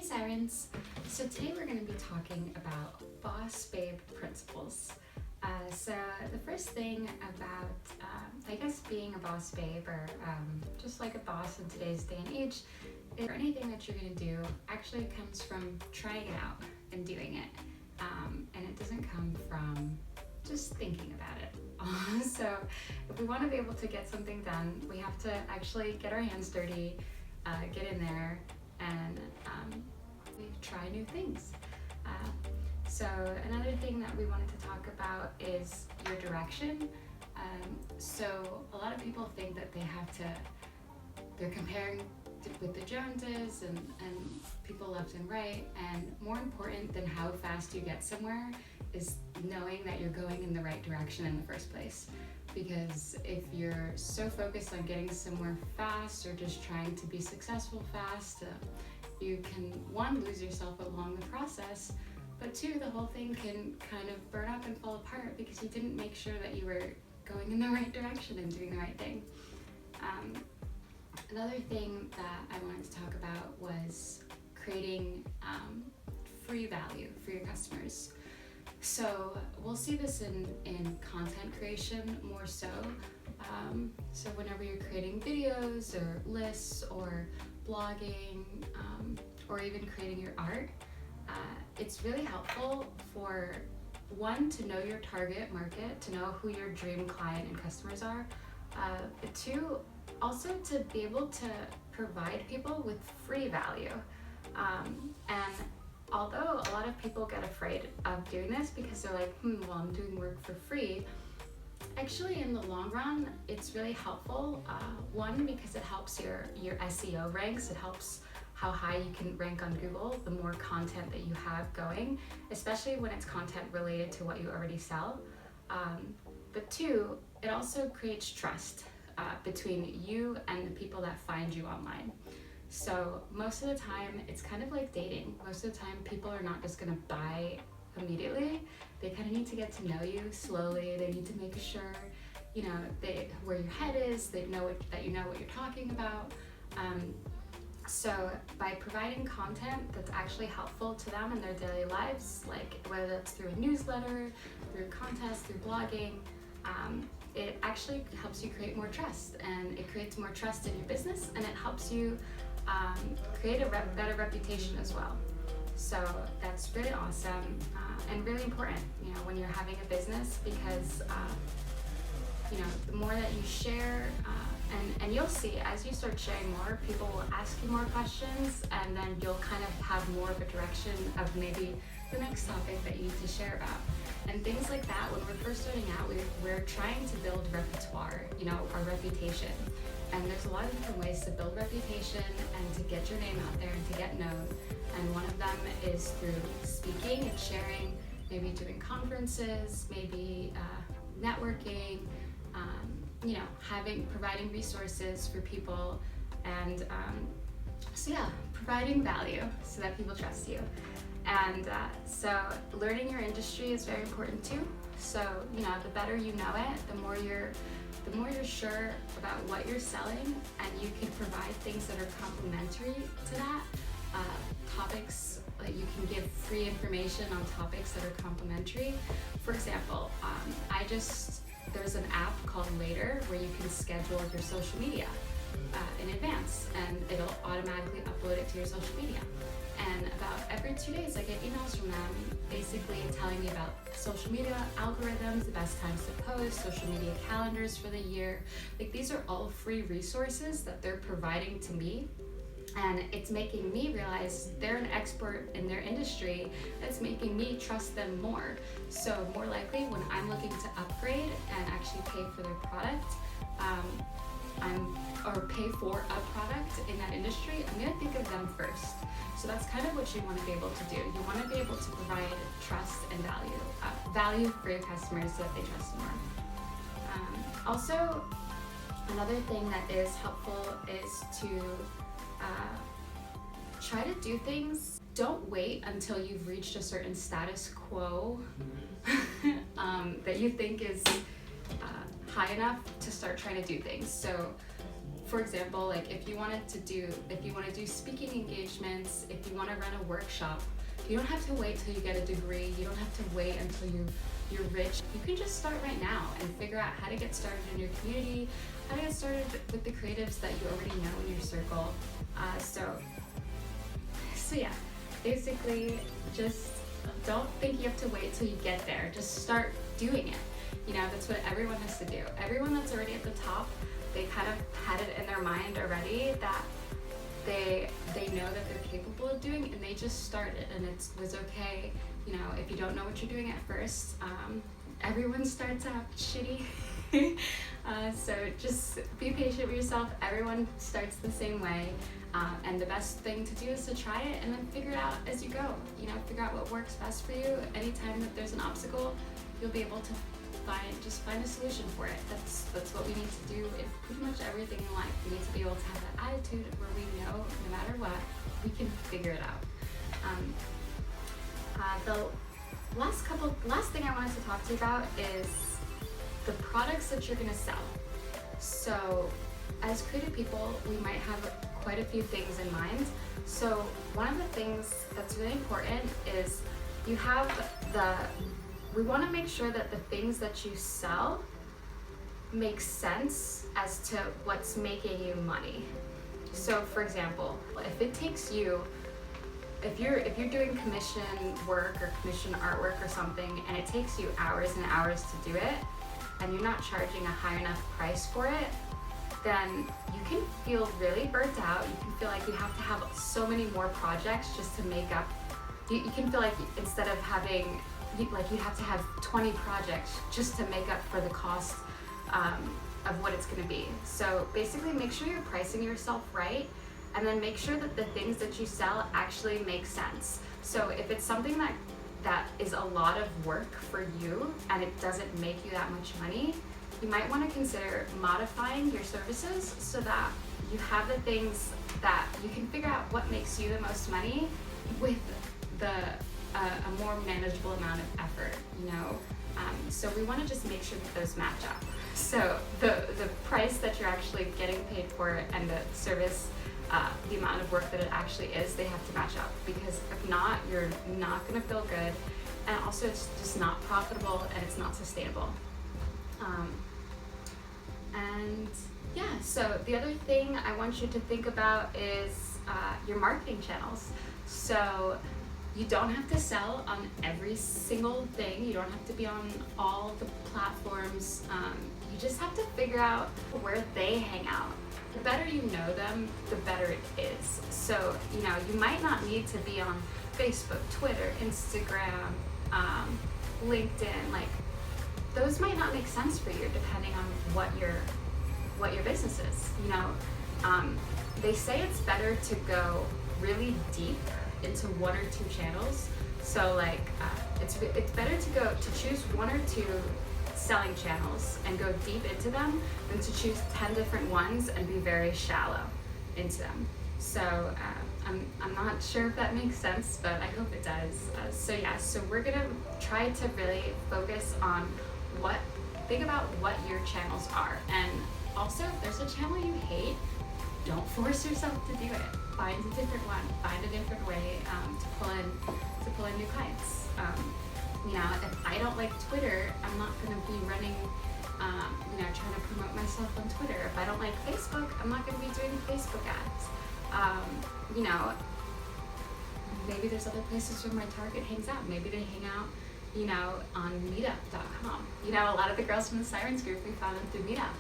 Hey Sirens! So today we're going to be talking about boss babe principles. So the first thing about, I guess, being a boss babe or just like a boss in today's day and age, is anything that you're going to do actually comes from trying it out and doing it. And it doesn't come from just thinking about it. So if we want to be able to get something done, we have to actually get our hands dirty, get in there, and we try new things. So another thing that we wanted to talk about is your direction. So a lot of people think that they're comparing with the Joneses and people left and right, and more important than how fast you get somewhere is knowing that you're going in the right direction in the first place. Because if you're so focused on getting somewhere fast or just trying to be successful fast, you can, one, lose yourself along the process, but two, the whole thing can kind of burn up and fall apart because you didn't make sure that you were going in the right direction and doing the right thing. Another thing that I wanted to talk about was creating free value for your customers. So we'll see this in content creation more so. So whenever you're creating videos or lists or blogging or even creating your art, it's really helpful for one, to know your target market, to know who your dream client and customers are. But two, also to be able to provide people with free value. And although a lot of people get afraid of doing this because they're like, well, I'm doing work for free. Actually, in the long run, it's really helpful. One, because it helps your SEO ranks. It helps how high you can rank on Google, the more content that you have going, especially when it's content related to what you already sell. But two, it also creates trust between you and the people that find you online. So most of the time, it's kind of like dating. Most of the time, people are not just gonna buy immediately. They kind of need to get to know you slowly. They need to make sure, where your head is. They know that you know what you're talking about. So by providing content that's actually helpful to them in their daily lives, like whether that's through a newsletter, through contests, through blogging, it actually helps you create more trust, and it creates more trust in your business, and it helps you create a better reputation as well. So that's really awesome and really important, when you're having a business, because the more that you share, and you'll see as you start sharing more, people will ask you more questions, and then you'll kind of have more of a direction of maybe the next topic that you need to share about. And things like that, when we're first starting out, we're trying to build repertoire, our reputation. And there's a lot of different ways to build reputation and to get your name out there and to get known. And one of them is through speaking and sharing, maybe doing conferences, maybe networking, providing resources for people, and providing value so that people trust you. And so learning your industry is very important too. So the better you know it, the more you're sure about what you're selling, and you can provide things that are complementary to that. Topics, like you can give free information on topics that are complementary. For example, there's an app called Later where you can schedule your social media in advance, and it'll automatically upload it to your social media. And about every 2 days, I get emails from them basically telling me about social media algorithms, the best times to post, social media calendars for the year. Like, these are all free resources that they're providing to me. And it's making me realize they're an expert in their industry. That's making me trust them more. So more likely when I'm looking to upgrade and actually pay for their product, or pay for a product in that industry, I'm gonna think of them first. So that's kind of what you want to be able to do. You want to be able to provide trust and value for your customers so that they trust you more. Also, another thing that is helpful is to try to do things. Don't wait until you've reached a certain status quo that you think is high enough to start trying to do things. So for example, like if you want to do speaking engagements, if you want to run a workshop, you don't have to wait till you get a degree. You don't have to wait until you're rich. You can just start right now and figure out how to get started in your community, how to get started with the creatives that you already know in your circle. So yeah, basically just don't think you have to wait till you get there. Just start doing it. You know, that's what everyone has to do. Everyone that's already at the top, they kind of had it in their mind already that they know that they're capable of doing, and they just started, and it was okay. You know, if you don't know what you're doing at first, everyone starts out shitty. So just be patient with yourself. Everyone starts the same way, and the best thing to do is to try it and then figure it out as you go. You know, figure out what works best for you. Anytime that there's an obstacle, you'll be able to find a solution for it. That's what we need to do in pretty much everything in life. We need to be able to have that attitude where we know no matter what, we can figure it out. The last thing I wanted to talk to you about is the products that you're gonna sell. So as creative people, we might have quite a few things in mind. So one of the things that's really important is we want to make sure that the things that you sell make sense as to what's making you money. So for example, if you're doing commission work or commission artwork or something, and it takes you hours and hours to do it, and you're not charging a high enough price for it, then you can feel really burnt out. You can feel like you have to have so many more projects just to make up. You can feel like instead of having, like you have to have 20 projects just to make up for the cost of what it's going to be. So basically make sure you're pricing yourself right, and then make sure that the things that you sell actually make sense. So if it's something that is a lot of work for you and it doesn't make you that much money, you might want to consider modifying your services so that you have the things that you can figure out what makes you the most money with a more manageable amount of effort, you know? So we want to just make sure that those match up. So the price that you're actually getting paid for and the service, the amount of work that it actually is, they have to match up, because if not, you're not going to feel good, and also it's just not profitable and it's not sustainable. And yeah, so the other thing I want you to think about is your marketing channels. So you don't have to sell on every single thing. You don't have to be on all the platforms. You just have to figure out where they hang out. The better you know them, the better it is. So, you know, you might not need to be on Facebook, Twitter, Instagram, LinkedIn. Like, those might not make sense for you depending on what your business is. You know, they say it's better to go really deep into one or two channels. So like it's better to choose one or two selling channels and go deep into them than to choose 10 different ones and be very shallow into them. So I'm not sure if that makes sense, but I hope it does. So we're gonna try to really focus on think about what your channels are, and also if there's a channel you hate, don't force yourself to do it. Find a different one. Find a different way to pull in new clients. You know, if I don't like Twitter, I'm not going to be running, trying to promote myself on Twitter. If I don't like Facebook, I'm not going to be doing Facebook ads. You know, maybe there's other places where my target hangs out. Maybe they hang out, you know, on meetup.com. You know, a lot of the girls from the Sirens group, we found them through Meetup.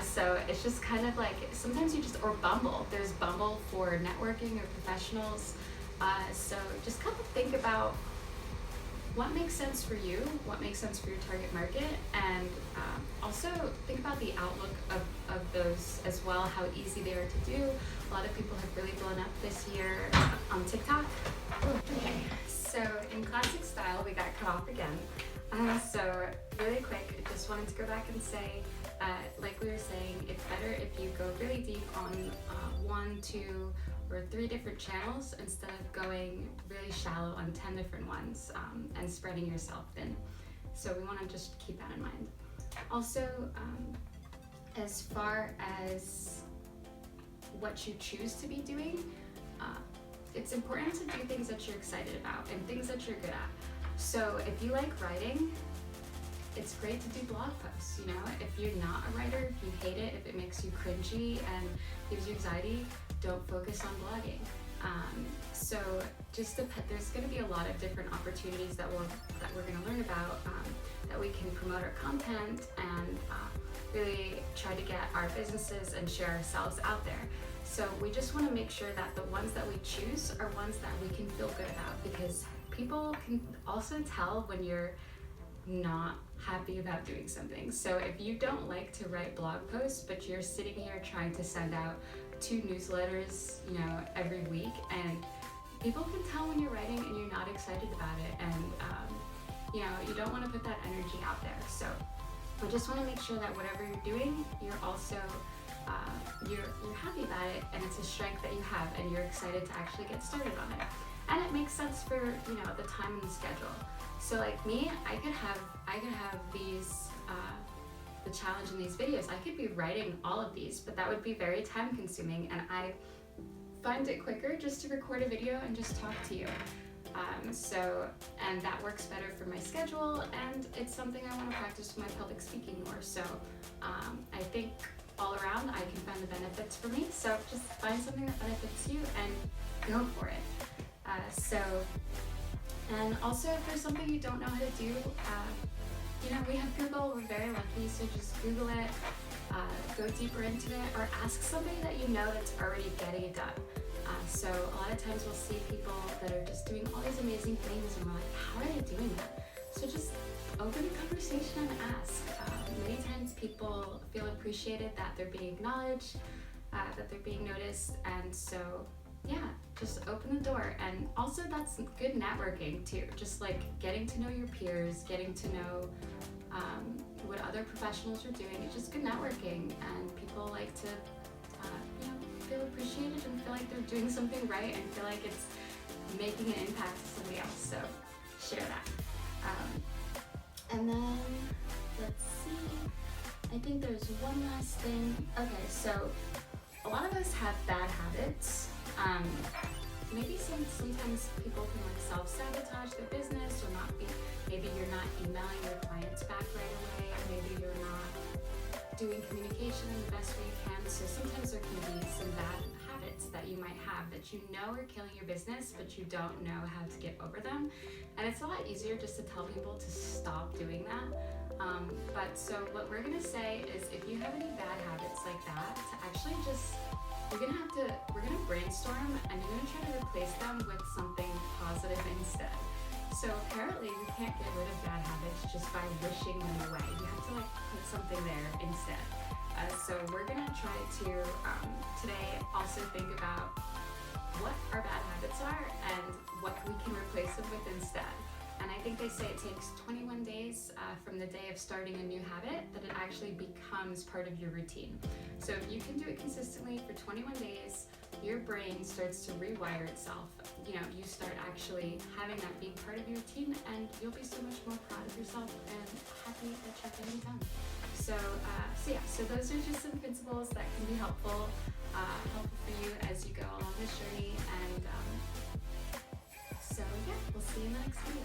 So it's just kind of like, sometimes or Bumble. There's Bumble for networking or professionals. So just kind of think about what makes sense for you, what makes sense for your target market, and also think about the outlook of those as well, how easy they are to do. A lot of people have really blown up this year on TikTok. Okay, so in classic style, we got cut off again. So really quick, I just wanted to go back and say, like we were saying, it's better if you go really deep on 1, 2, or 3 different channels instead of going really shallow on 10 different ones and spreading yourself thin. So we want to just keep that in mind. Also, as far as what you choose to be doing, it's important to do things that you're excited about and things that you're good at. So if you like writing, it's great to do blog posts, you know? If you're not a writer, if you hate it, if it makes you cringy and gives you anxiety, don't focus on blogging. So there's going to be a lot of different opportunities that we're going to learn about, that we can promote our content and really try to get our businesses and share ourselves out there. So we just want to make sure that the ones that we choose are ones that we can feel good about, because people can also tell when you're not happy about doing something. So if you don't like to write blog posts, but you're sitting here trying to send out 2 newsletters, you know, every week, and people can tell when you're writing and you're not excited about it, and you know, you don't want to put that energy out there. So we just want to make sure that whatever you're doing, you're also you're happy about it, and it's a strength that you have, and you're excited to actually get started on it, and it makes sense for, you know, the time and the schedule. So like me, I could have these the challenge in these videos. I could be writing all of these, but that would be very time consuming, and I find it quicker just to record a video and just talk to you. And that works better for my schedule, and it's something I want to practice with my public speaking more. So I think all around I can find the benefits for me. So just find something that benefits you and go for it. And also if there's something you don't know how to do, you know, we have Google, we're very lucky, so just Google it, go deeper into it, or ask somebody that you know that's already getting it done. So a lot of times we'll see people that are just doing all these amazing things, and we're like, how are they doing that? So just open a conversation and ask. Many times people feel appreciated, that they're being acknowledged, that they're being noticed, and so yeah, just open the door. And also that's good networking too, just like getting to know your peers, getting to know what other professionals are doing. It's just good networking, and people like to you know, feel appreciated and feel like they're doing something right and feel like it's making an impact to somebody else. So share that. And then let's see, I think there's one last thing. Okay, so a lot of us have bad habits. Maybe sometimes people can like self-sabotage their business, or maybe you're not emailing your clients back right away, or maybe you're not doing communication in the best way you can. So sometimes there can be some bad habits that you might have that you know are killing your business, but you don't know how to get over them. And it's a lot easier just to tell people to stop doing that. But so what we're gonna say is, if you have any bad habits like that, to actually just, we're gonna brainstorm, and you're gonna try to replace them with something positive instead. So apparently we can't get rid of bad habits just by wishing them away. You have to like put something there instead. So we're gonna try to today also think about what our bad habits are and what we can replace them with instead. And I think they say it takes 21 days from the day of starting a new habit that it actually becomes part of your routine. So if you can do it consistently for 21 days, your brain starts to rewire itself. You know, you start actually having that being part of your routine, and you'll be so much more proud of yourself and happy that you're getting it done. So those are just some principles that can be helpful for you as you go along this journey. And so yeah, we'll see you in the next video.